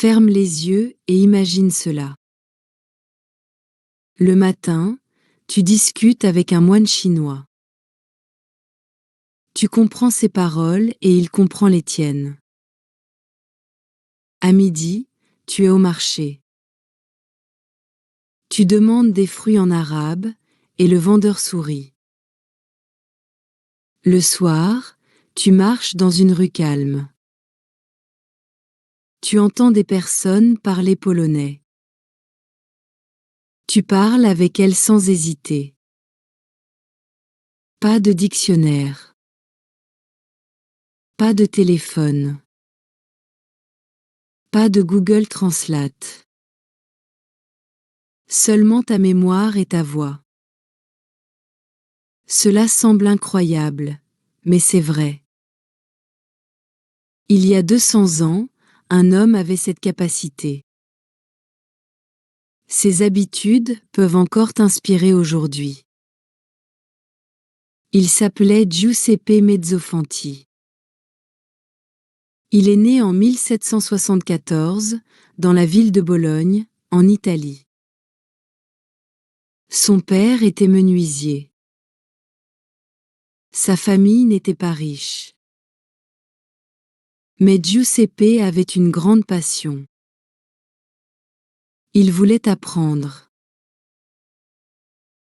Ferme les yeux et imagine cela. Le matin, tu discutes avec un moine chinois. Tu comprends ses paroles et il comprend les tiennes. À midi, tu es au marché. Tu demandes des fruits en arabe et le vendeur sourit. Le soir, tu marches dans une rue calme. Tu entends des personnes parler polonais. Tu parles avec elles sans hésiter. Pas de dictionnaire. Pas de téléphone. Pas de Google Translate. Seulement ta mémoire et ta voix. Cela semble incroyable, mais c'est vrai. Il y a 200 ans, un homme avait cette capacité. Ses habitudes peuvent encore t'inspirer aujourd'hui. Il s'appelait Giuseppe Mezzofanti. Il est né en 1774 dans la ville de Bologne, en Italie. Son père était menuisier. Sa famille n'était pas riche. Mais Giuseppe avait une grande passion. Il voulait apprendre.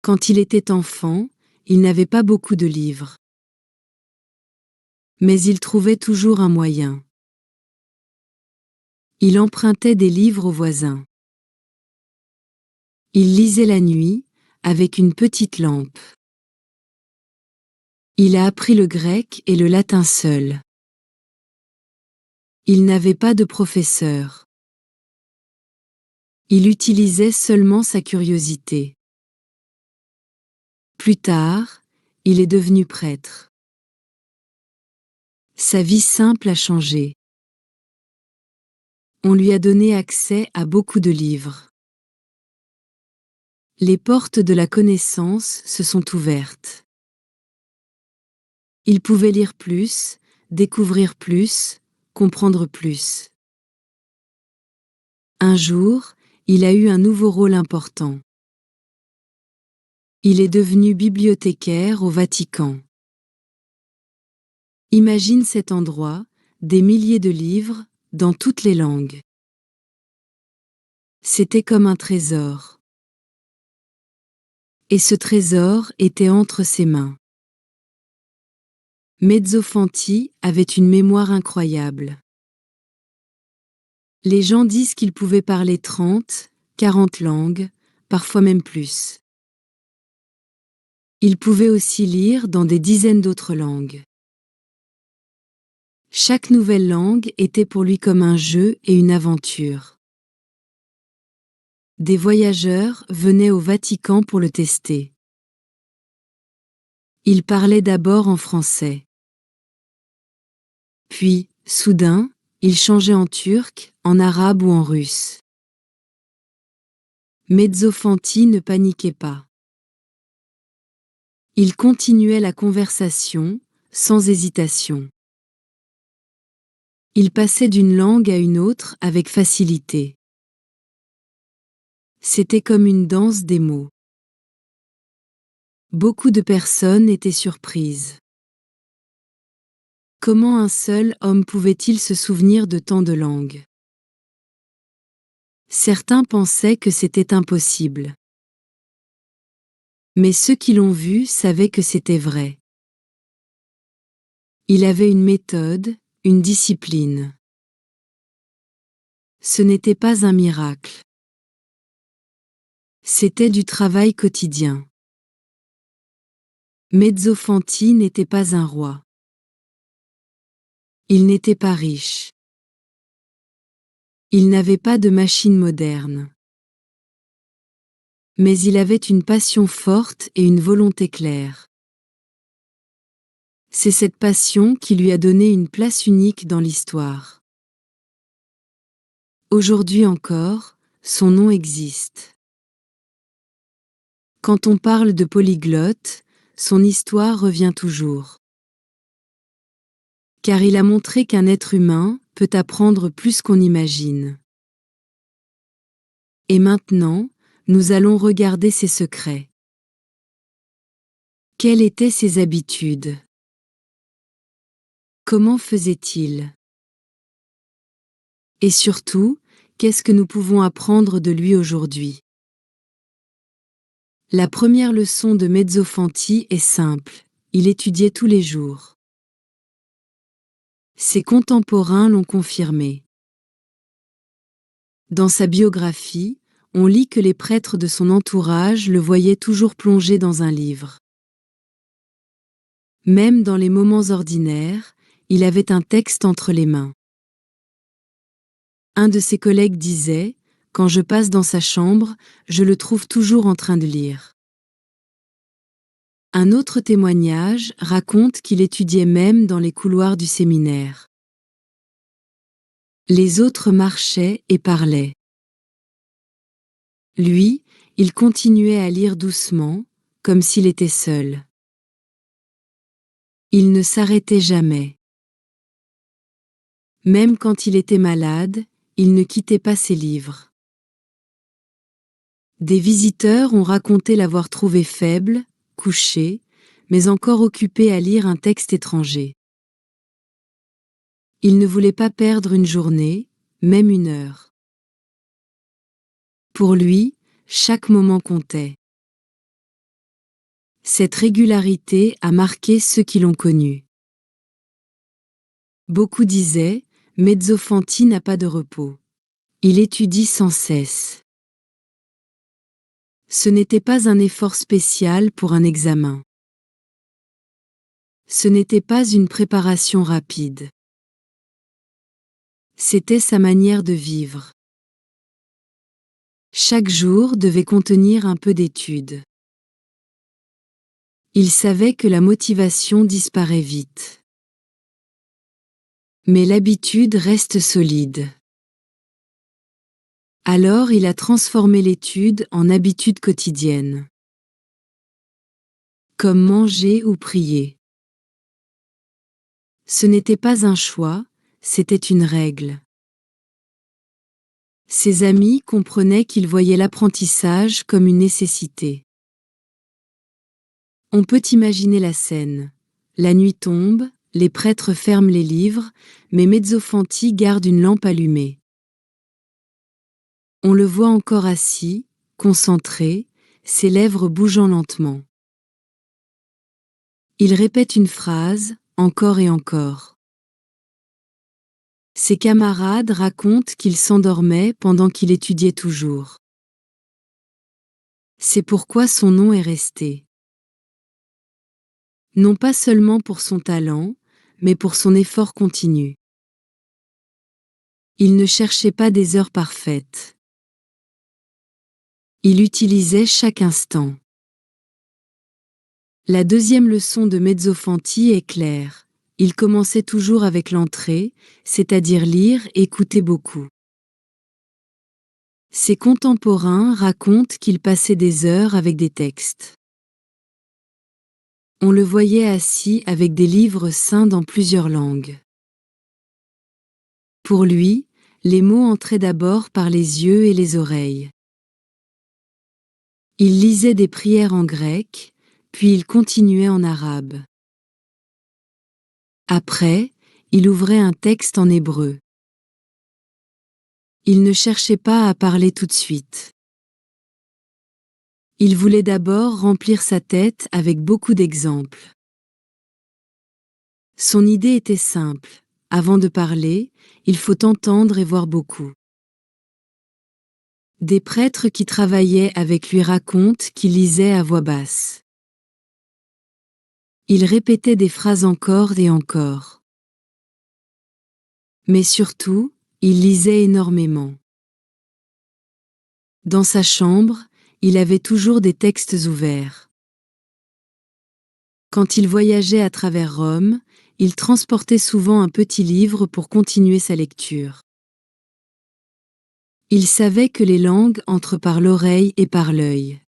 Quand il était enfant, il n'avait pas beaucoup de livres. Mais il trouvait toujours un moyen. Il empruntait des livres aux voisins. Il lisait la nuit, avec une petite lampe. Il a appris le grec et le latin seul. Il n'avait pas de professeur. Il utilisait seulement sa curiosité. Plus tard, il est devenu prêtre. Sa vie simple a changé. On lui a donné accès à beaucoup de livres. Les portes de la connaissance se sont ouvertes. Il pouvait lire plus, découvrir plus, comprendre plus. Un jour, il a eu un nouveau rôle important. Il est devenu bibliothécaire au Vatican. Imagine cet endroit, des milliers de livres, dans toutes les langues. C'était comme un trésor. Et ce trésor était entre ses mains. Mezzofanti avait une mémoire incroyable. Les gens disent qu'il pouvait parler 30, 40 langues, parfois même plus. Il pouvait aussi lire dans des dizaines d'autres langues. Chaque nouvelle langue était pour lui comme un jeu et une aventure. Des voyageurs venaient au Vatican pour le tester. Il parlait d'abord en français. Puis, soudain, il changeait en turc, en arabe ou en russe. Mezzofanti ne paniquait pas. Il continuait la conversation, sans hésitation. Il passait d'une langue à une autre avec facilité. C'était comme une danse des mots. Beaucoup de personnes étaient surprises. Comment un seul homme pouvait-il se souvenir de tant de langues? Certains pensaient que c'était impossible. Mais ceux qui l'ont vu savaient que c'était vrai. Il avait une méthode, une discipline. Ce n'était pas un miracle. C'était du travail quotidien. Mezzofanti n'était pas un roi. Il n'était pas riche. Il n'avait pas de machine moderne. Mais il avait une passion forte et une volonté claire. C'est cette passion qui lui a donné une place unique dans l'histoire. Aujourd'hui encore, son nom existe. Quand on parle de polyglotte, son histoire revient toujours. Car il a montré qu'un être humain peut apprendre plus qu'on imagine. Et maintenant, nous allons regarder ses secrets. Quelles étaient ses habitudes? Comment faisait-il? Et surtout, qu'est-ce que nous pouvons apprendre de lui aujourd'hui? La première leçon de Mezzofanti est simple, il étudiait tous les jours. Ses contemporains l'ont confirmé. Dans sa biographie, on lit que les prêtres de son entourage le voyaient toujours plongé dans un livre. Même dans les moments ordinaires, il avait un texte entre les mains. Un de ses collègues disait « Quand je passe dans sa chambre, je le trouve toujours en train de lire ». Un autre témoignage raconte qu'il étudiait même dans les couloirs du séminaire. Les autres marchaient et parlaient. Lui, il continuait à lire doucement, comme s'il était seul. Il ne s'arrêtait jamais. Même quand il était malade, il ne quittait pas ses livres. Des visiteurs ont raconté l'avoir trouvé faible, couché, mais encore occupé à lire un texte étranger. Il ne voulait pas perdre une journée, même une heure. Pour lui, chaque moment comptait. Cette régularité a marqué ceux qui l'ont connu. Beaucoup disaient, Mezzofanti n'a pas de repos. Il étudie sans cesse. Ce n'était pas un effort spécial pour un examen. Ce n'était pas une préparation rapide. C'était sa manière de vivre. Chaque jour devait contenir un peu d'étude. Il savait que la motivation disparaît vite. Mais l'habitude reste solide. Alors il a transformé l'étude en habitude quotidienne. Comme manger ou prier. Ce n'était pas un choix, c'était une règle. Ses amis comprenaient qu'il voyait l'apprentissage comme une nécessité. On peut imaginer la scène. La nuit tombe, les prêtres ferment les livres, mais Mezzofanti garde une lampe allumée. On le voit encore assis, concentré, ses lèvres bougeant lentement. Il répète une phrase, encore et encore. Ses camarades racontent qu'il s'endormait pendant qu'il étudiait toujours. C'est pourquoi son nom est resté. Non pas seulement pour son talent, mais pour son effort continu. Il ne cherchait pas des heures parfaites. Il utilisait chaque instant. La deuxième leçon de Mezzofanti est claire. Il commençait toujours avec l'entrée, c'est-à-dire lire et écouter beaucoup. Ses contemporains racontent qu'il passait des heures avec des textes. On le voyait assis avec des livres saints dans plusieurs langues. Pour lui, les mots entraient d'abord par les yeux et les oreilles. Il lisait des prières en grec, puis il continuait en arabe. Après, il ouvrait un texte en hébreu. Il ne cherchait pas à parler tout de suite. Il voulait d'abord remplir sa tête avec beaucoup d'exemples. Son idée était simple. Avant de parler, il faut entendre et voir beaucoup. Des prêtres qui travaillaient avec lui racontent qu'il lisait à voix basse. Il répétait des phrases encore et encore. Mais surtout, il lisait énormément. Dans sa chambre, il avait toujours des textes ouverts. Quand il voyageait à travers Rome, il transportait souvent un petit livre pour continuer sa lecture. Il savait que les langues entrent par l'oreille et par l'œil.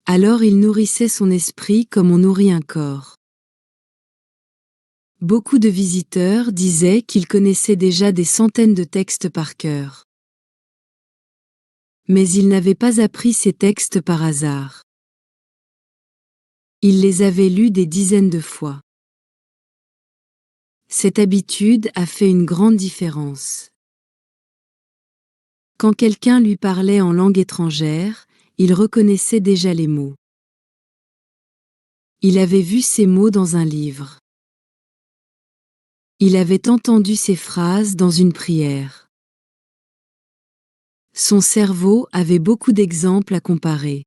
Alors il nourrissait son esprit comme on nourrit un corps. Beaucoup de visiteurs disaient qu'il connaissait déjà des centaines de textes par cœur. Mais il n'avait pas appris ces textes par hasard. Il les avait lus des dizaines de fois. Cette habitude a fait une grande différence. Quand quelqu'un lui parlait en langue étrangère, il reconnaissait déjà les mots. Il avait vu ces mots dans un livre. Il avait entendu ces phrases dans une prière. Son cerveau avait beaucoup d'exemples à comparer.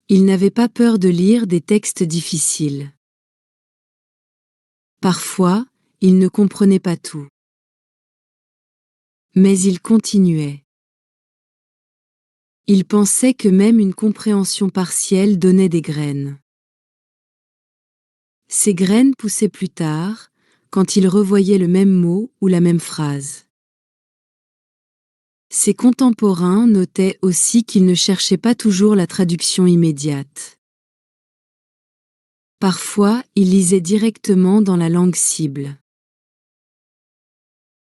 Il n'avait pas peur de lire des textes difficiles. Parfois, il ne comprenait pas tout. Mais il continuait. Il pensait que même une compréhension partielle donnait des graines. Ces graines poussaient plus tard, quand il revoyait le même mot ou la même phrase. Ses contemporains notaient aussi qu'il ne cherchait pas toujours la traduction immédiate. Parfois, il lisait directement dans la langue cible.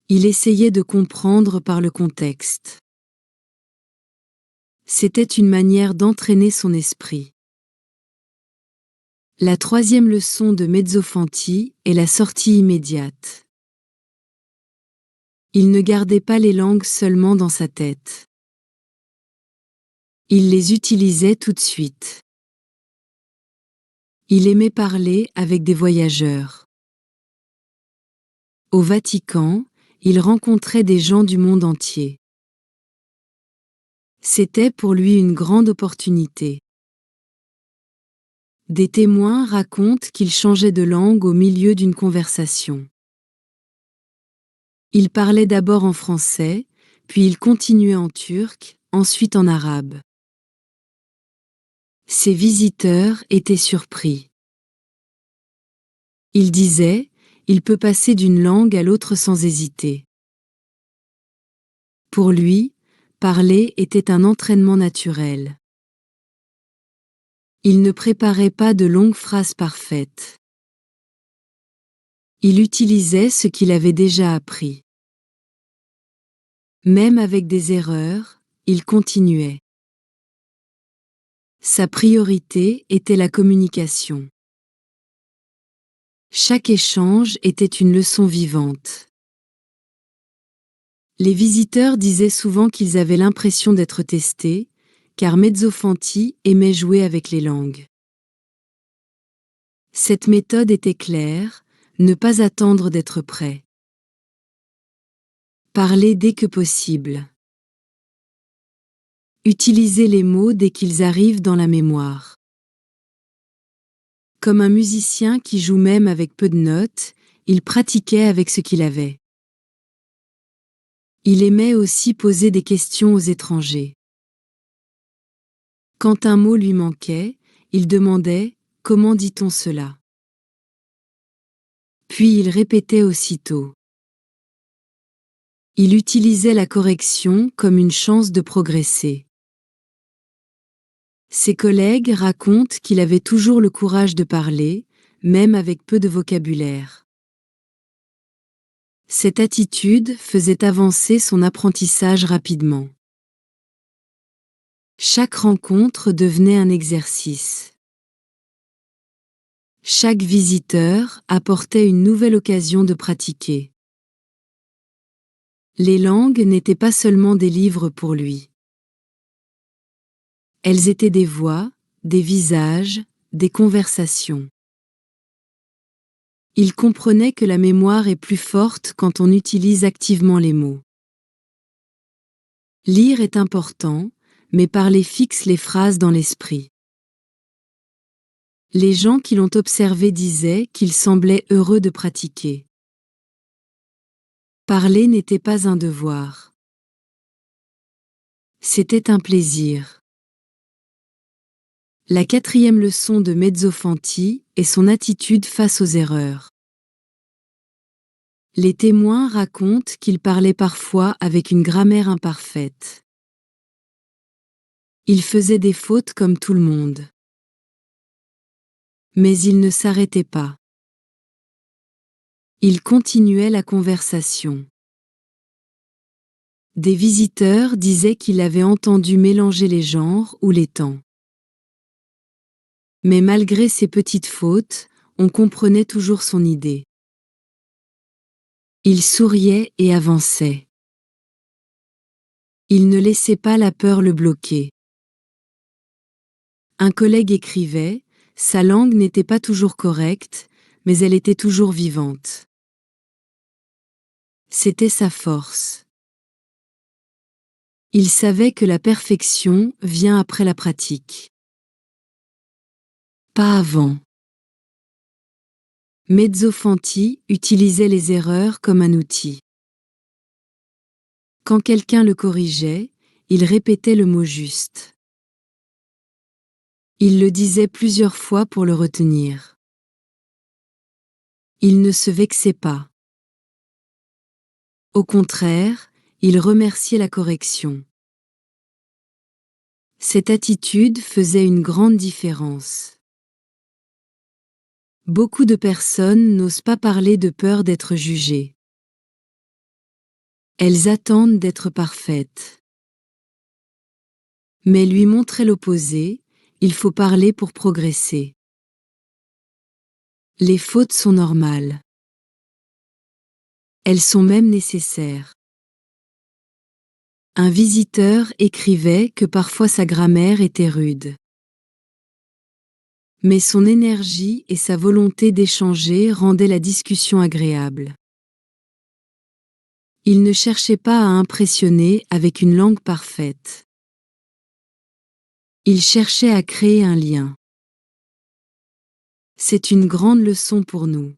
Il essayait de comprendre par le contexte. C'était une manière d'entraîner son esprit. La troisième leçon de Mezzofanti est la sortie immédiate. Il ne gardait pas les langues seulement dans sa tête. Il les utilisait tout de suite. Il aimait parler avec des voyageurs. Au Vatican, il rencontrait des gens du monde entier. C'était pour lui une grande opportunité. Des témoins racontent qu'il changeait de langue au milieu d'une conversation. Il parlait d'abord en français, puis il continuait en turc, ensuite en arabe. Ses visiteurs étaient surpris. Il disait, il peut passer d'une langue à l'autre sans hésiter. Pour lui, parler était un entraînement naturel. Il ne préparait pas de longues phrases parfaites. Il utilisait ce qu'il avait déjà appris. Même avec des erreurs, il continuait. Sa priorité était la communication. Chaque échange était une leçon vivante. Les visiteurs disaient souvent qu'ils avaient l'impression d'être testés, car Mezzofanti aimait jouer avec les langues. Cette méthode était claire, ne pas attendre d'être prêt. Parler dès que possible. Utiliser les mots dès qu'ils arrivent dans la mémoire. Comme un musicien qui joue même avec peu de notes, il pratiquait avec ce qu'il avait. Il aimait aussi poser des questions aux étrangers. Quand un mot lui manquait, il demandait « Comment dit-on cela ?» Puis il répétait aussitôt. Il utilisait la correction comme une chance de progresser. Ses collègues racontent qu'il avait toujours le courage de parler, même avec peu de vocabulaire. Cette attitude faisait avancer son apprentissage rapidement. Chaque rencontre devenait un exercice. Chaque visiteur apportait une nouvelle occasion de pratiquer. Les langues n'étaient pas seulement des livres pour lui. Elles étaient des voix, des visages, des conversations. Il comprenait que la mémoire est plus forte quand on utilise activement les mots. Lire est important, mais parler fixe les phrases dans l'esprit. Les gens qui l'ont observé disaient qu'il semblait heureux de pratiquer. Parler n'était pas un devoir. C'était un plaisir. La quatrième leçon de Mezzofanti est son attitude face aux erreurs. Les témoins racontent qu'il parlait parfois avec une grammaire imparfaite. Il faisait des fautes comme tout le monde. Mais il ne s'arrêtait pas. Il continuait la conversation. Des visiteurs disaient qu'il avait entendu mélanger les genres ou les temps. Mais malgré ses petites fautes, on comprenait toujours son idée. Il souriait et avançait. Il ne laissait pas la peur le bloquer. Un collègue écrivait, sa langue n'était pas toujours correcte, mais elle était toujours vivante. C'était sa force. Il savait que la perfection vient après la pratique. Pas avant. Mezzofanti utilisait les erreurs comme un outil. Quand quelqu'un le corrigeait, il répétait le mot juste. Il le disait plusieurs fois pour le retenir. Il ne se vexait pas. Au contraire, il remerciait la correction. Cette attitude faisait une grande différence. Beaucoup de personnes n'osent pas parler de peur d'être jugées. Elles attendent d'être parfaites. Mais lui montrer l'opposé, il faut parler pour progresser. Les fautes sont normales. Elles sont même nécessaires. Un visiteur écrivait que parfois sa grammaire était rude. Mais son énergie et sa volonté d'échanger rendaient la discussion agréable. Il ne cherchait pas à impressionner avec une langue parfaite. Il cherchait à créer un lien. C'est une grande leçon pour nous.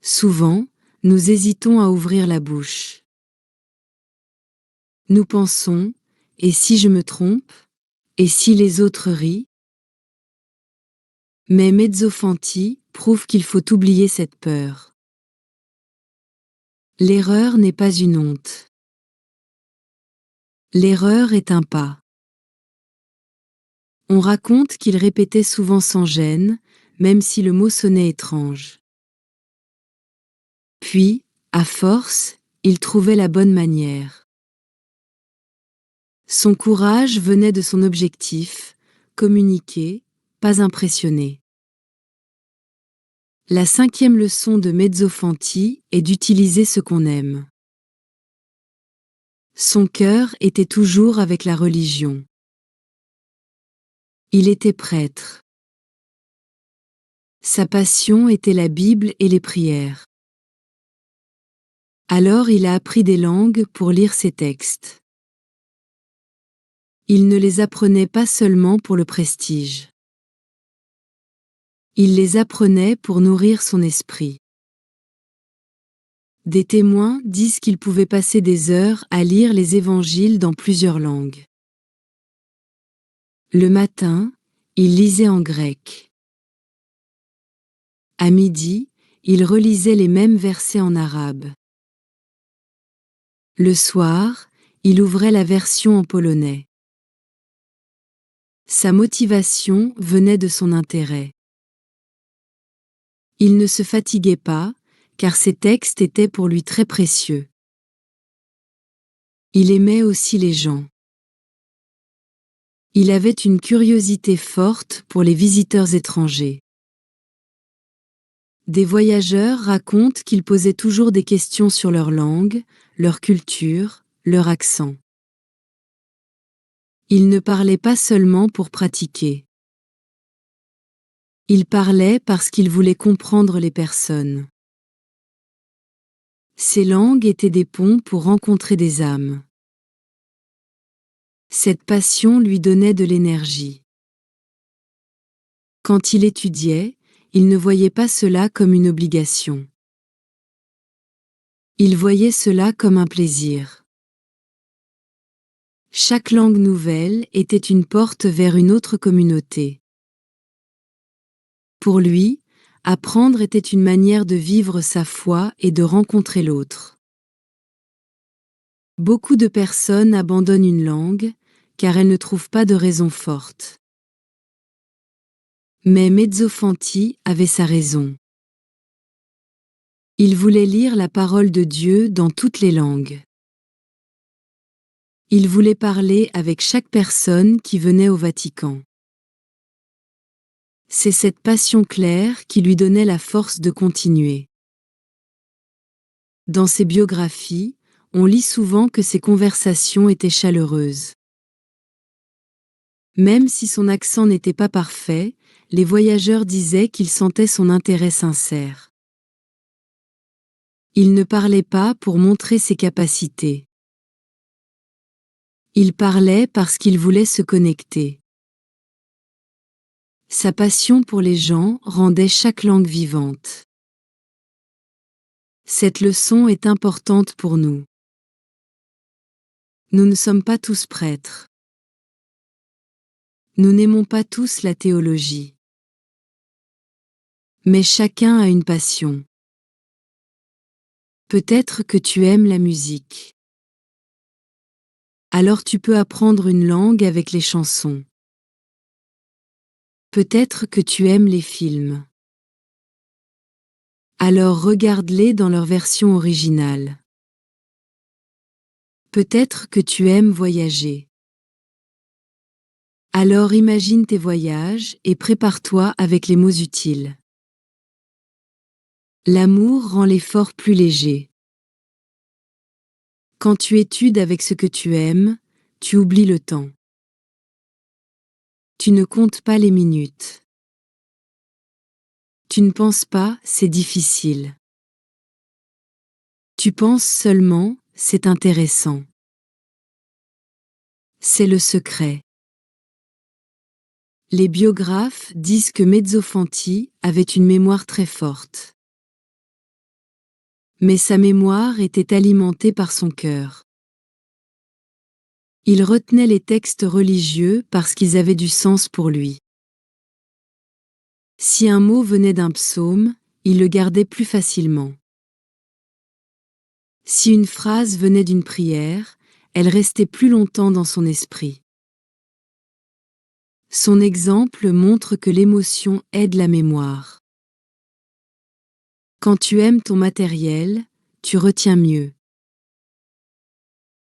Souvent, nous hésitons à ouvrir la bouche. Nous pensons, et si je me trompe? Et si les autres rient? Mais Mezzofanti prouve qu'il faut oublier cette peur. L'erreur n'est pas une honte. L'erreur est un pas. On raconte qu'il répétait souvent sans gêne, même si le mot sonnait étrange. Puis, à force, il trouvait la bonne manière. Son courage venait de son objectif, communiquer, pas impressionner. La 5e leçon de Mezzofanti est d'utiliser ce qu'on aime. Son cœur était toujours avec la religion. Il était prêtre. Sa passion était la Bible et les prières. Alors il a appris des langues pour lire ses textes. Il ne les apprenait pas seulement pour le prestige. Il les apprenait pour nourrir son esprit. Des témoins disent qu'il pouvait passer des heures à lire les évangiles dans plusieurs langues. Le matin, il lisait en grec. À midi, il relisait les mêmes versets en arabe. Le soir, il ouvrait la version en polonais. Sa motivation venait de son intérêt. Il ne se fatiguait pas, car ses textes étaient pour lui très précieux. Il aimait aussi les gens. Il avait une curiosité forte pour les visiteurs étrangers. Des voyageurs racontent qu'il posait toujours des questions sur leur langue, leur culture, leur accent. Il ne parlait pas seulement pour pratiquer. Il parlait parce qu'il voulait comprendre les personnes. Ces langues étaient des ponts pour rencontrer des âmes. Cette passion lui donnait de l'énergie. Quand il étudiait, il ne voyait pas cela comme une obligation. Il voyait cela comme un plaisir. Chaque langue nouvelle était une porte vers une autre communauté. Pour lui, apprendre était une manière de vivre sa foi et de rencontrer l'autre. Beaucoup de personnes abandonnent une langue, car elles ne trouvent pas de raison forte. Mais Mezzofanti avait sa raison. Il voulait lire la parole de Dieu dans toutes les langues. Il voulait parler avec chaque personne qui venait au Vatican. C'est cette passion claire qui lui donnait la force de continuer. Dans ses biographies, on lit souvent que ses conversations étaient chaleureuses. Même si son accent n'était pas parfait, les voyageurs disaient qu'ils sentaient son intérêt sincère. Il ne parlait pas pour montrer ses capacités. Il parlait parce qu'il voulait se connecter. Sa passion pour les gens rendait chaque langue vivante. Cette leçon est importante pour nous. Nous ne sommes pas tous prêtres. Nous n'aimons pas tous la théologie. Mais chacun a une passion. Peut-être que tu aimes la musique. Alors tu peux apprendre une langue avec les chansons. Peut-être que tu aimes les films. Alors regarde-les dans leur version originale. Peut-être que tu aimes voyager. Alors imagine tes voyages et prépare-toi avec les mots utiles. L'amour rend l'effort plus léger. Quand tu études avec ce que tu aimes, tu oublies le temps. Tu ne comptes pas les minutes. Tu ne penses pas, c'est difficile. Tu penses seulement, c'est intéressant. C'est le secret. Les biographes disent que Mezzofanti avait une mémoire très forte. Mais sa mémoire était alimentée par son cœur. Il retenait les textes religieux parce qu'ils avaient du sens pour lui. Si un mot venait d'un psaume, il le gardait plus facilement. Si une phrase venait d'une prière, elle restait plus longtemps dans son esprit. Son exemple montre que l'émotion aide la mémoire. Quand tu aimes ton matériel, tu retiens mieux.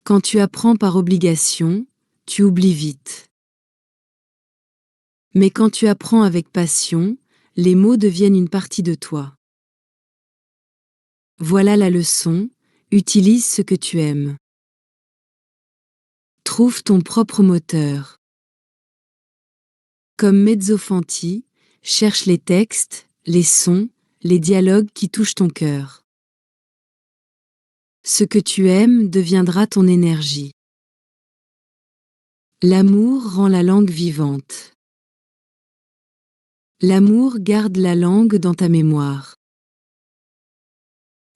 Quand tu apprends par obligation, tu oublies vite. Mais quand tu apprends avec passion, les mots deviennent une partie de toi. Voilà la leçon, utilise ce que tu aimes. Trouve ton propre moteur. Comme Mezzofanti, cherche les textes, les sons, les dialogues qui touchent ton cœur. Ce que tu aimes deviendra ton énergie. L'amour rend la langue vivante. L'amour garde la langue dans ta mémoire.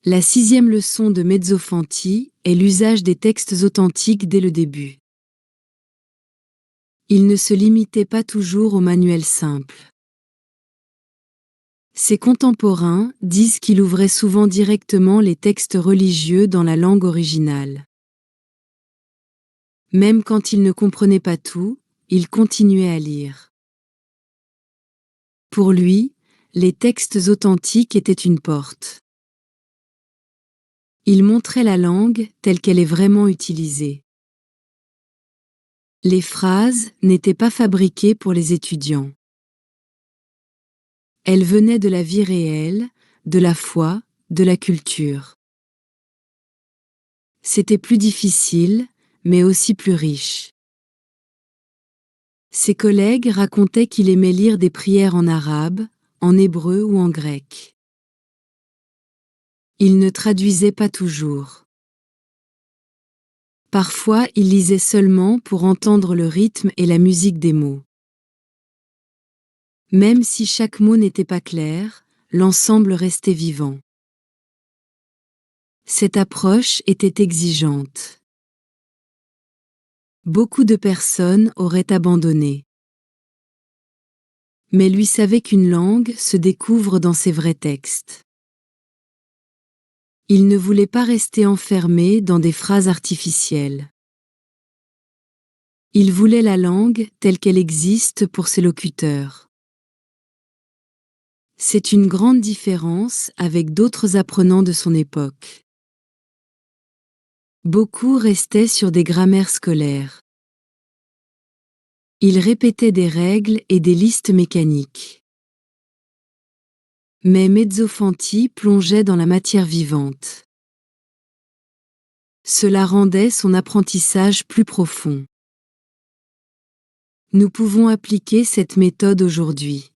La 6e leçon de Mezzofanti est l'usage des textes authentiques dès le début. Il ne se limitait pas toujours aux manuels simples. Ses contemporains disent qu'il ouvrait souvent directement les textes religieux dans la langue originale. Même quand il ne comprenait pas tout, il continuait à lire. Pour lui, les textes authentiques étaient une porte. Il montrait la langue telle qu'elle est vraiment utilisée. Les phrases n'étaient pas fabriquées pour les étudiants. Elles venaient de la vie réelle, de la foi, de la culture. C'était plus difficile, mais aussi plus riche. Ses collègues racontaient qu'il aimait lire des prières en arabe, en hébreu ou en grec. Il ne traduisait pas toujours. Parfois, il lisait seulement pour entendre le rythme et la musique des mots. Même si chaque mot n'était pas clair, l'ensemble restait vivant. Cette approche était exigeante. Beaucoup de personnes auraient abandonné. Mais lui savait qu'une langue se découvre dans ses vrais textes. Il ne voulait pas rester enfermé dans des phrases artificielles. Il voulait la langue telle qu'elle existe pour ses locuteurs. C'est une grande différence avec d'autres apprenants de son époque. Beaucoup restaient sur des grammaires scolaires. Ils répétaient des règles et des listes mécaniques. Mais Mezzofanti plongeait dans la matière vivante. Cela rendait son apprentissage plus profond. Nous pouvons appliquer cette méthode aujourd'hui.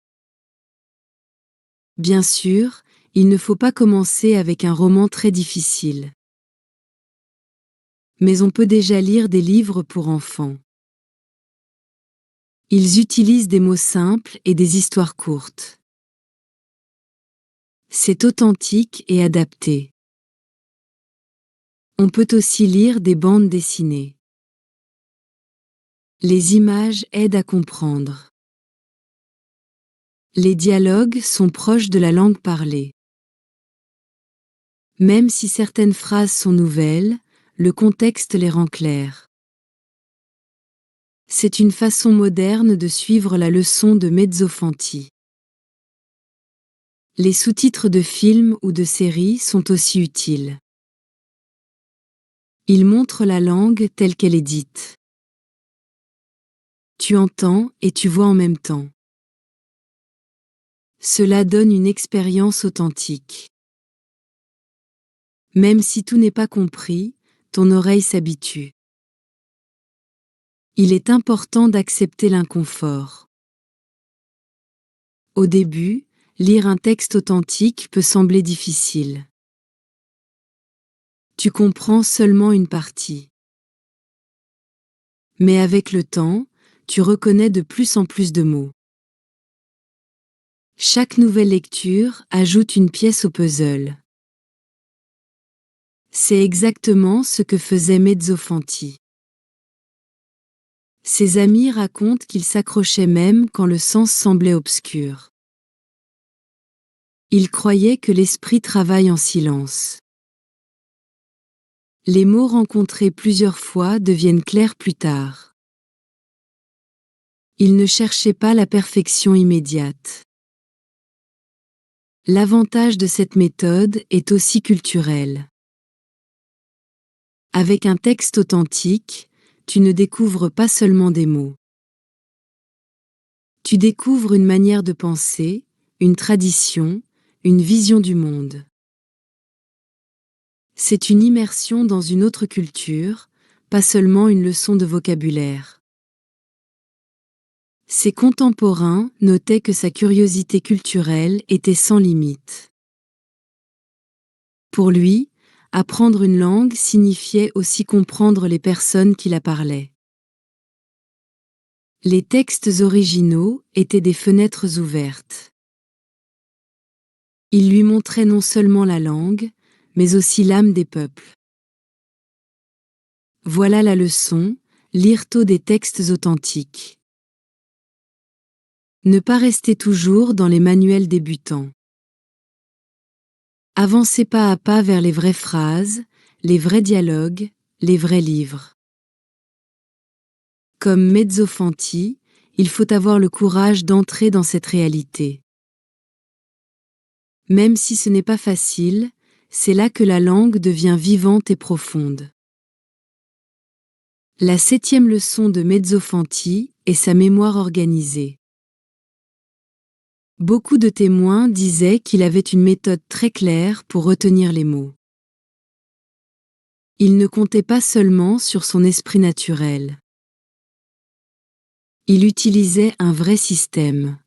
Bien sûr, il ne faut pas commencer avec un roman très difficile. Mais on peut déjà lire des livres pour enfants. Ils utilisent des mots simples et des histoires courtes. C'est authentique et adapté. On peut aussi lire des bandes dessinées. Les images aident à comprendre. Les dialogues sont proches de la langue parlée. Même si certaines phrases sont nouvelles, le contexte les rend claires. C'est une façon moderne de suivre la leçon de Mezzofanti. Les sous-titres de films ou de séries sont aussi utiles. Ils montrent la langue telle qu'elle est dite. Tu entends et tu vois en même temps. Cela donne une expérience authentique. Même si tout n'est pas compris, ton oreille s'habitue. Il est important d'accepter l'inconfort. Au début, lire un texte authentique peut sembler difficile. Tu comprends seulement une partie. Mais avec le temps, tu reconnais de plus en plus de mots. Chaque nouvelle lecture ajoute une pièce au puzzle. C'est exactement ce que faisait Mezzofanti. Ses amis racontent qu'il s'accrochait même quand le sens semblait obscur. Il croyait que l'esprit travaille en silence. Les mots rencontrés plusieurs fois deviennent clairs plus tard. Il ne cherchait pas la perfection immédiate. L'avantage de cette méthode est aussi culturel. Avec un texte authentique, tu ne découvres pas seulement des mots. Tu découvres une manière de penser, une tradition, une vision du monde. C'est une immersion dans une autre culture, pas seulement une leçon de vocabulaire. Ses contemporains notaient que sa curiosité culturelle était sans limite. Pour lui, apprendre une langue signifiait aussi comprendre les personnes qui la parlaient. Les textes originaux étaient des fenêtres ouvertes. Ils lui montraient non seulement la langue, mais aussi l'âme des peuples. Voilà la leçon, lire tôt des textes authentiques. Ne pas rester toujours dans les manuels débutants. Avancez pas à pas vers les vraies phrases, les vrais dialogues, les vrais livres. Comme Mezzofanti, il faut avoir le courage d'entrer dans cette réalité. Même si ce n'est pas facile, c'est là que la langue devient vivante et profonde. La 7e leçon de Mezzofanti est sa mémoire organisée. Beaucoup de témoins disaient qu'il avait une méthode très claire pour retenir les mots. Il ne comptait pas seulement sur son esprit naturel. Il utilisait un vrai système.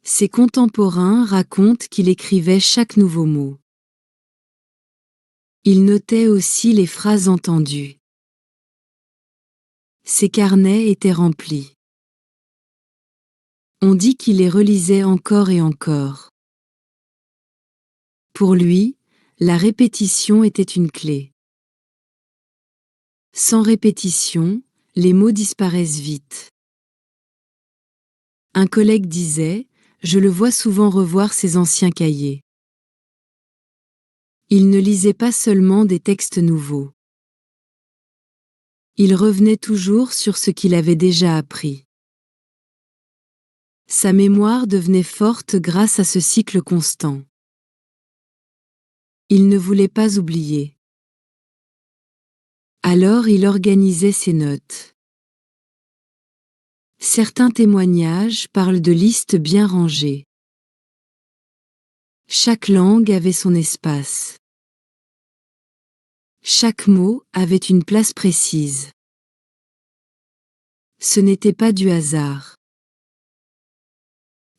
Ses contemporains racontent qu'il écrivait chaque nouveau mot. Il notait aussi les phrases entendues. Ses carnets étaient remplis. On dit qu'il les relisait encore et encore. Pour lui, la répétition était une clé. Sans répétition, les mots disparaissent vite. Un collègue disait, je le vois souvent revoir ses anciens cahiers. Il ne lisait pas seulement des textes nouveaux. Il revenait toujours sur ce qu'il avait déjà appris. Sa mémoire devenait forte grâce à ce cycle constant. Il ne voulait pas oublier. Alors il organisait ses notes. Certains témoignages parlent de listes bien rangées. Chaque langue avait son espace. Chaque mot avait une place précise. Ce n'était pas du hasard.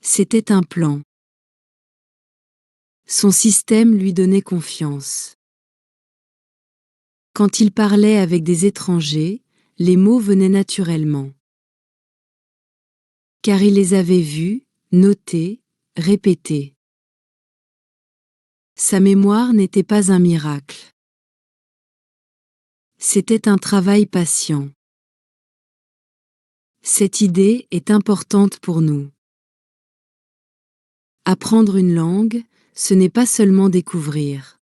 C'était un plan. Son système lui donnait confiance. Quand il parlait avec des étrangers, les mots venaient naturellement. Car il les avait vus, notés, répétés. Sa mémoire n'était pas un miracle. C'était un travail patient. Cette idée est importante pour nous. Apprendre une langue, ce n'est pas seulement découvrir.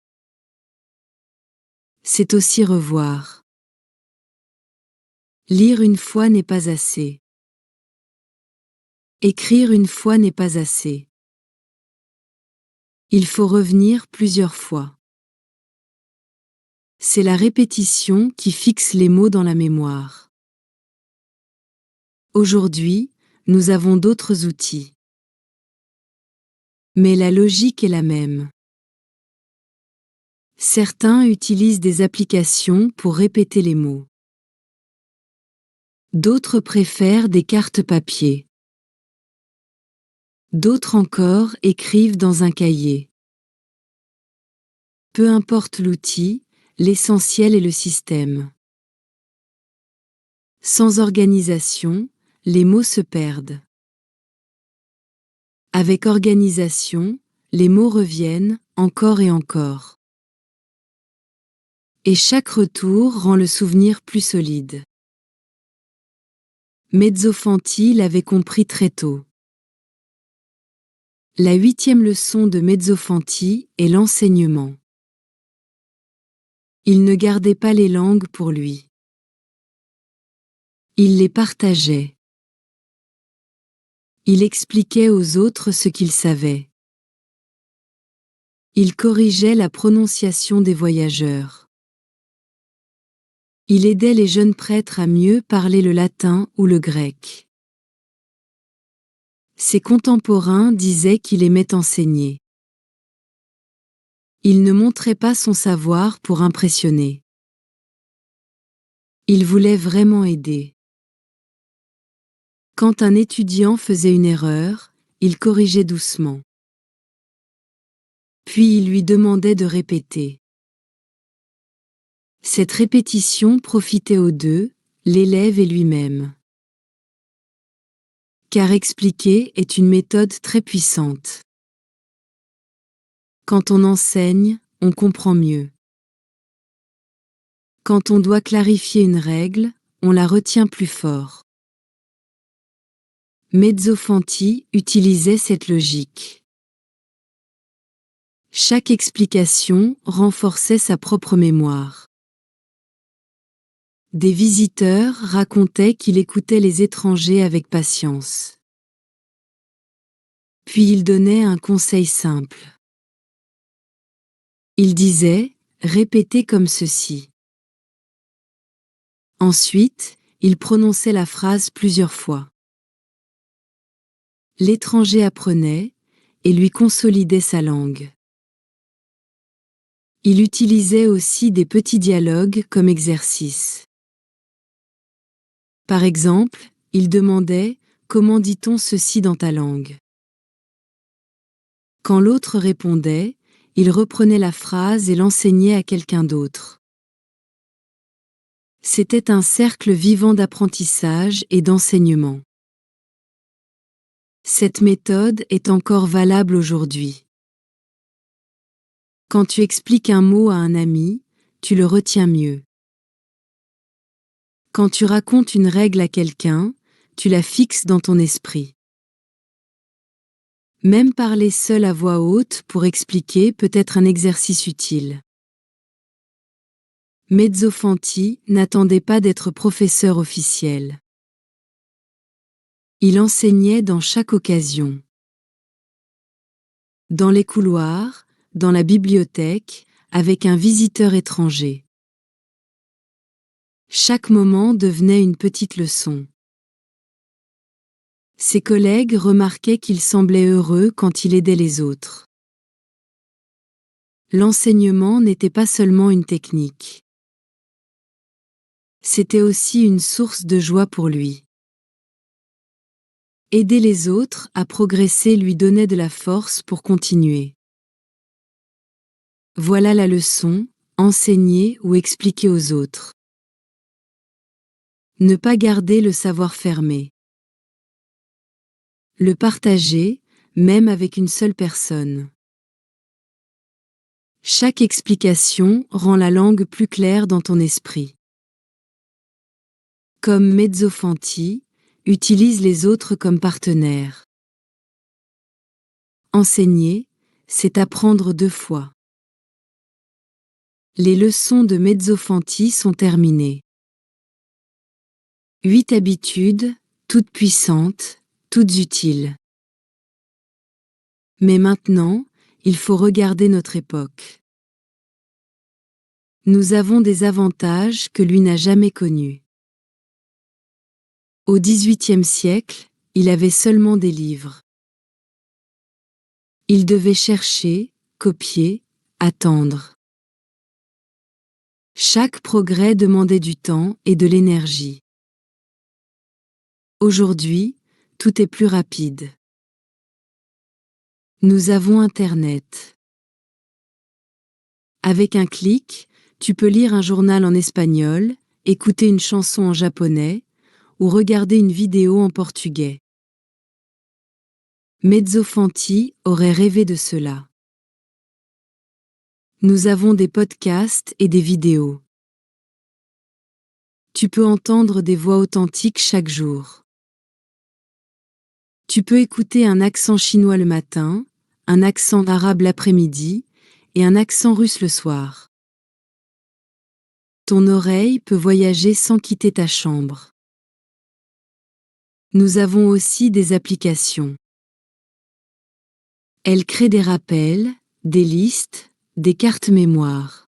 C'est aussi revoir. Lire une fois n'est pas assez. Écrire une fois n'est pas assez. Il faut revenir plusieurs fois. C'est la répétition qui fixe les mots dans la mémoire. Aujourd'hui, nous avons d'autres outils. Mais la logique est la même. Certains utilisent des applications pour répéter les mots. D'autres préfèrent des cartes papier. D'autres encore écrivent dans un cahier. Peu importe l'outil, l'essentiel est le système. Sans organisation, les mots se perdent. Avec organisation, les mots reviennent encore et encore. Et chaque retour rend le souvenir plus solide. Mezzofanti l'avait compris très tôt. La 8e leçon de Mezzofanti est l'enseignement. Il ne gardait pas les langues pour lui. Il les partageait. Il expliquait aux autres ce qu'il savait. Il corrigeait la prononciation des voyageurs. Il aidait les jeunes prêtres à mieux parler le latin ou le grec. Ses contemporains disaient qu'il aimait enseigner. Il ne montrait pas son savoir pour impressionner. Il voulait vraiment aider. Quand un étudiant faisait une erreur, il corrigeait doucement. Puis il lui demandait de répéter. Cette répétition profitait aux deux, l'élève et lui-même. Car expliquer est une méthode très puissante. Quand on enseigne, on comprend mieux. Quand on doit clarifier une règle, on la retient plus fort. Mezzofanti utilisait cette logique. Chaque explication renforçait sa propre mémoire. Des visiteurs racontaient qu'il écoutait les étrangers avec patience. Puis il donnait un conseil simple. Il disait « Répétez comme ceci ». Ensuite, il prononçait la phrase plusieurs fois. L'étranger apprenait et lui consolidait sa langue. Il utilisait aussi des petits dialogues comme exercice. Par exemple, il demandait « Comment dit-on ceci dans ta langue ?» Quand l'autre répondait, il reprenait la phrase et l'enseignait à quelqu'un d'autre. C'était un cercle vivant d'apprentissage et d'enseignement. Cette méthode est encore valable aujourd'hui. Quand tu expliques un mot à un ami, tu le retiens mieux. Quand tu racontes une règle à quelqu'un, tu la fixes dans ton esprit. Même parler seul à voix haute pour expliquer peut être un exercice utile. Mezzofanti n'attendait pas d'être professeur officiel. Il enseignait dans chaque occasion. Dans les couloirs, dans la bibliothèque, avec un visiteur étranger. Chaque moment devenait une petite leçon. Ses collègues remarquaient qu'il semblait heureux quand il aidait les autres. L'enseignement n'était pas seulement une technique. C'était aussi une source de joie pour lui. Aider les autres à progresser lui donnait de la force pour continuer. Voilà la leçon, enseigner ou expliquer aux autres. Ne pas garder le savoir fermé. Le partager, même avec une seule personne. Chaque explication rend la langue plus claire dans ton esprit. Comme Mezzofanti, utilise les autres comme partenaires. Enseigner, c'est apprendre 2 fois. Les leçons de Mezzofanti sont terminées. 8 habitudes, toutes puissantes, toutes utiles. Mais maintenant, il faut regarder notre époque. Nous avons des avantages que lui n'a jamais connus. Au XVIIIe siècle, il avait seulement des livres. Il devait chercher, copier, attendre. Chaque progrès demandait du temps et de l'énergie. Aujourd'hui, tout est plus rapide. Nous avons Internet. Avec un clic, tu peux lire un journal en espagnol, écouter une chanson en japonais, ou regarder une vidéo en portugais. Mezzofanti aurait rêvé de cela. Nous avons des podcasts et des vidéos. Tu peux entendre des voix authentiques chaque jour. Tu peux écouter un accent chinois le matin, un accent arabe l'après-midi et un accent russe le soir. Ton oreille peut voyager sans quitter ta chambre. Nous avons aussi des applications. Elles créent des rappels, des listes, des cartes mémoire.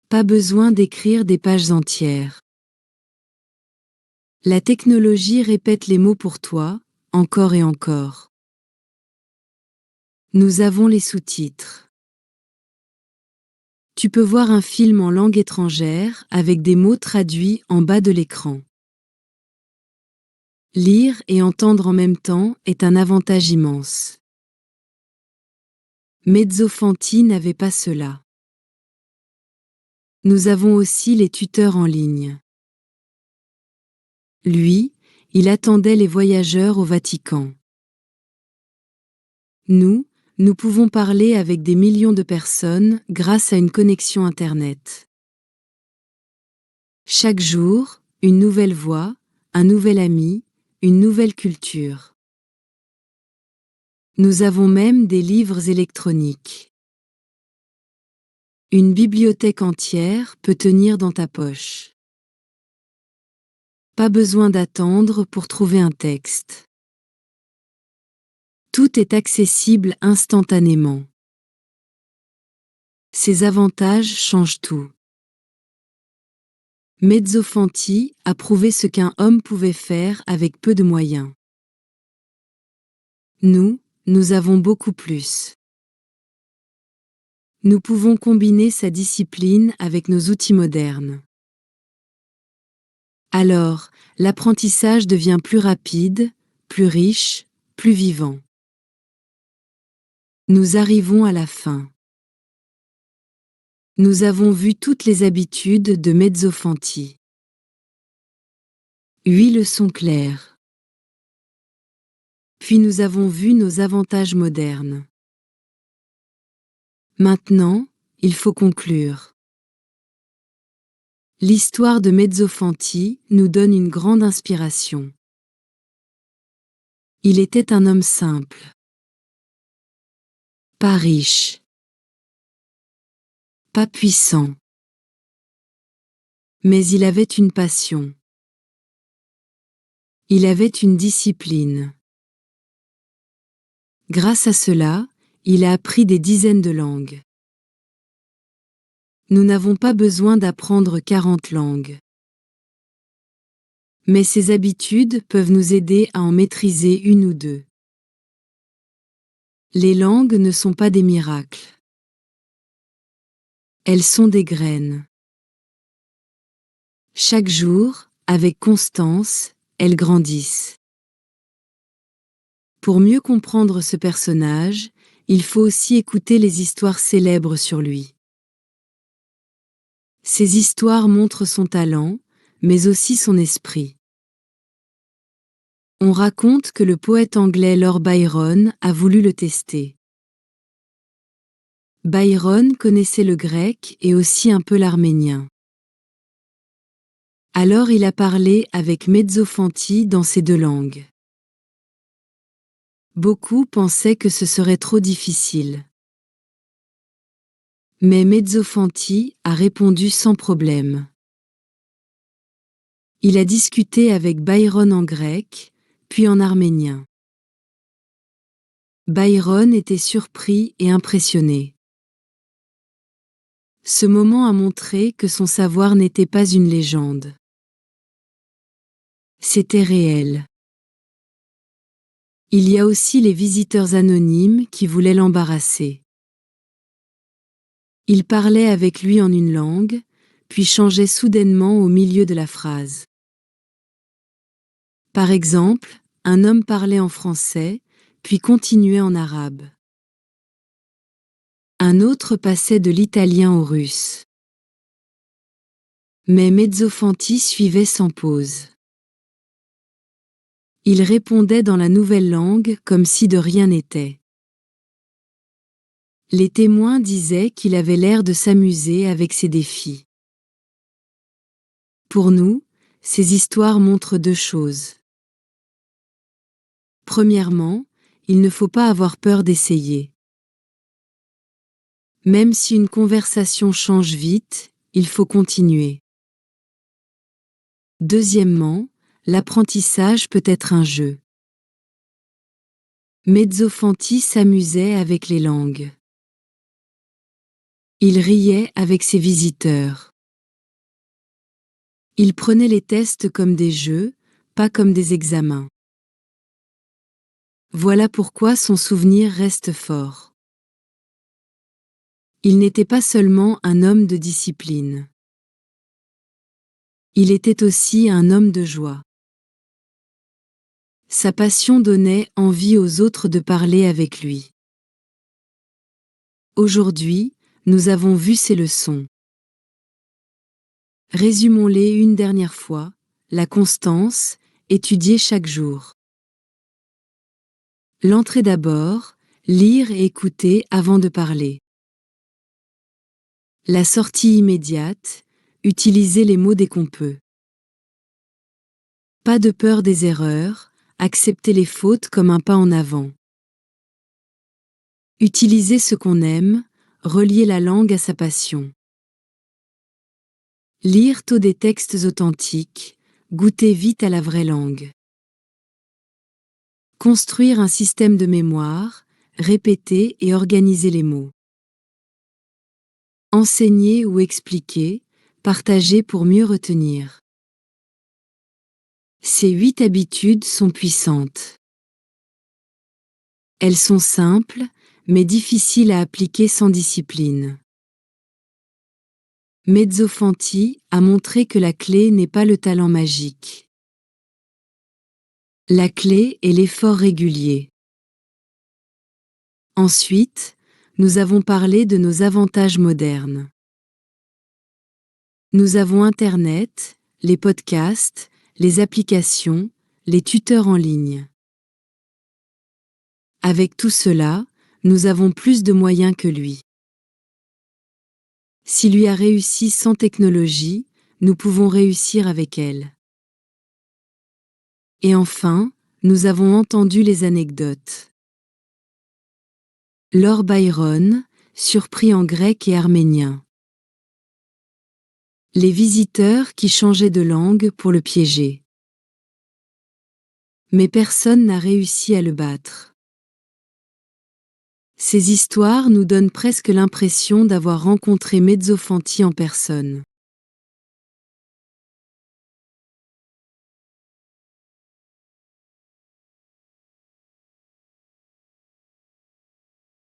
Pas besoin d'écrire des pages entières. La technologie répète les mots pour toi, encore et encore. Nous avons les sous-titres. Tu peux voir un film en langue étrangère avec des mots traduits en bas de l'écran. Lire et entendre en même temps est un avantage immense. Mezzofanti n'avait pas cela. Nous avons aussi les tuteurs en ligne. Lui, il attendait les voyageurs au Vatican. Nous pouvons parler avec des millions de personnes grâce à une connexion Internet. Chaque jour, une nouvelle voix, un nouvel ami, une nouvelle culture. Nous avons même des livres électroniques. Une bibliothèque entière peut tenir dans ta poche. Pas besoin d'attendre pour trouver un texte. Tout est accessible instantanément. Ces avantages changent tout. Mezzofanti a prouvé ce qu'un homme pouvait faire avec peu de moyens. Nous avons beaucoup plus. Nous pouvons combiner sa discipline avec nos outils modernes. Alors, l'apprentissage devient plus rapide, plus riche, plus vivant. Nous arrivons à la fin. Nous avons vu toutes les habitudes de Mezzofanti. 8 leçons claires. Puis nous avons vu nos avantages modernes. Maintenant, il faut conclure. L'histoire de Mezzofanti nous donne une grande inspiration. Il était un homme simple. Pas riche. Pas puissant. Mais il avait une passion. Il avait une discipline. Grâce à cela, il a appris des dizaines de langues. Nous n'avons pas besoin d'apprendre 40 langues. Mais ces habitudes peuvent nous aider à en maîtriser une ou deux. Les langues ne sont pas des miracles. Elles sont des graines. Chaque jour, avec constance, elles grandissent. Pour mieux comprendre ce personnage, il faut aussi écouter les histoires célèbres sur lui. Ces histoires montrent son talent, mais aussi son esprit. On raconte que le poète anglais Lord Byron a voulu le tester. Byron connaissait le grec et aussi un peu l'arménien. Alors il a parlé avec Mezzofanti dans ces deux langues. Beaucoup pensaient que ce serait trop difficile. Mais Mezzofanti a répondu sans problème. Il a discuté avec Byron en grec, puis en arménien. Byron était surpris et impressionné. Ce moment a montré que son savoir n'était pas une légende. C'était réel. Il y a aussi les visiteurs anonymes qui voulaient l'embarrasser. Ils parlaient avec lui en une langue, puis changeaient soudainement au milieu de la phrase. Par exemple, un homme parlait en français, puis continuait en arabe. Un autre passait de l'italien au russe. Mais Mezzofanti suivait sans pause. Il répondait dans la nouvelle langue comme si de rien n'était. Les témoins disaient qu'il avait l'air de s'amuser avec ses défis. Pour nous, ces histoires montrent deux choses. Premièrement, il ne faut pas avoir peur d'essayer. Même si une conversation change vite, il faut continuer. Deuxièmement, l'apprentissage peut être un jeu. Mezzofanti s'amusait avec les langues. Il riait avec ses visiteurs. Il prenait les tests comme des jeux, pas comme des examens. Voilà pourquoi son souvenir reste fort. Il n'était pas seulement un homme de discipline. Il était aussi un homme de joie. Sa passion donnait envie aux autres de parler avec lui. Aujourd'hui, nous avons vu ces leçons. Résumons-les une dernière fois. La constance, étudier chaque jour. L'entrée d'abord, lire et écouter avant de parler. La sortie immédiate, utiliser les mots dès qu'on peut. Pas de peur des erreurs, accepter les fautes comme un pas en avant. Utiliser ce qu'on aime, relier la langue à sa passion. Lire tôt des textes authentiques, goûter vite à la vraie langue. Construire un système de mémoire, répéter et organiser les mots. Enseigner ou expliquer, partager pour mieux retenir. Ces 8 habitudes sont puissantes. Elles sont simples, mais difficiles à appliquer sans discipline. Mezzofanti a montré que la clé n'est pas le talent magique. La clé est l'effort régulier. Ensuite, nous avons parlé de nos avantages modernes. Nous avons Internet, les podcasts, les applications, les tuteurs en ligne. Avec tout cela, nous avons plus de moyens que lui. S'il lui a réussi sans technologie, nous pouvons réussir avec elle. Et enfin, nous avons entendu les anecdotes. Lord Byron, surpris en grec et arménien. Les visiteurs qui changeaient de langue pour le piéger. Mais personne n'a réussi à le battre. Ces histoires nous donnent presque l'impression d'avoir rencontré Mezzofanti en personne.